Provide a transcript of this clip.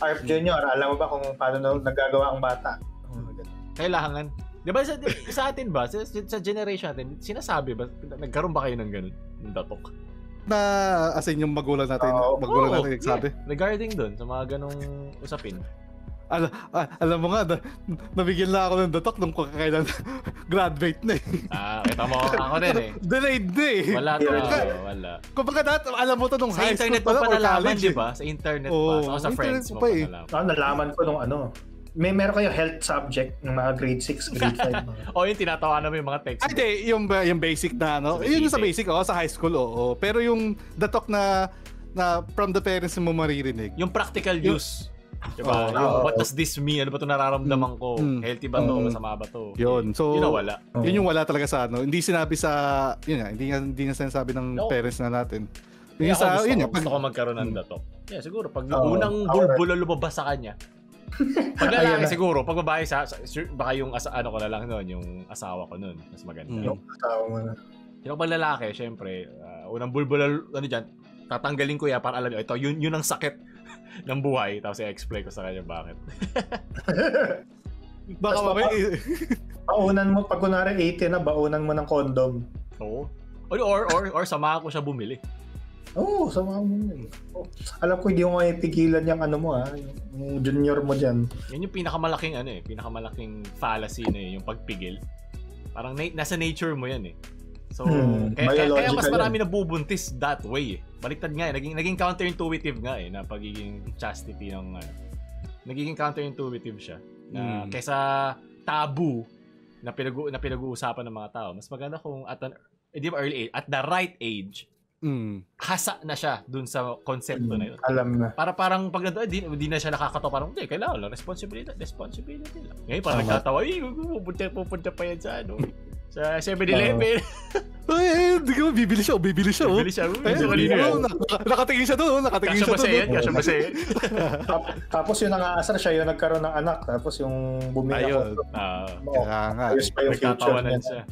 Arp Junior, alam mo ba kung paano nagagawa ang bata? Kailangan. Di ba sa atin ba, sa generation natin, sinasabi ba, nagkaroon ba kayo ng ganun? Ng datok? Na, as in yung magulang natin, natin nagsabi? Regarding dun, sa mga ganong usapin. Alam mo nga, nabigyan na ako ng datok nung kailan graduate na eh. Kita mo, ako din eh. Delayed na eh. Wala. Kumbaga alam mo to nung high school pa or college. Di ba? Sa internet pa. Sa friends mo pa nalaman. Nalaman ko nung meron kayo health subject ng mga grade 6, grade 5. Yung tinatawa namin yung mga text. Hindi, yung basic na yun yung sa basic, sa high school, Pero yung datok na from the parents mo maririnig. Yung practical use. Diba? What does this mean? Ano ba ito nararamdaman ko? Healthy ba ito? Masama ba ito? Yun. So, yun wala. Yun yung wala talaga sa Hindi sinabi sa, hindi nga sinasabi ng parents na natin. Gusto ko magkaroon ng datok. Yeah, siguro. Pag unang bulbulo lumabas sa kanya. Pag lalaki siguro. Pag babae baka yung ko na lang nun, yung asawa ko nun. Mas maganda. Yung asawa mo na. Yung pag lalaki, syempre, unang bulbulo, dyan, tatanggalin ko para alam nyo, ito, yun ang sakit ng buhay, tapos i-explain ko sa kanya bakit. Baka baunan mo, pag kunwari 80 na, baunan mo ng condom. Oo. Or samahan ko siya bumili. Oo, samahan mo yun. Alam ko, hindi mo pigilan yung yung junior mo dyan. Yan yung pinakamalaking fallacy na yung pagpigil. Parang nasa nature mo yan eh. So, kaya mas marami nabubuntis that way eh. Baliktad nga eh. Naging counterintuitive nga eh, na pagiging chastity ng nagiging counterintuitive siya. Na kaysa tabu na pinag-uusapan ng mga tao, mas maganda kung early age, at the right age, hasa na siya dun sa konsepto na yun. Alam na. Para parang pag di na siya nakakatawa, parang kailangan lang, responsibility lang. Ngayon parang nagtatawa, pupunta pa yan sa sa 7-Eleven. Hindi ko, bibili siya. Nakatingin siya doon. Kasya ba siya? Tapos yung nangaasar siya, yung nagkaroon ng anak. Tapos yung bumili ako. Kaya nga. Ayos pa yung future niya. siya.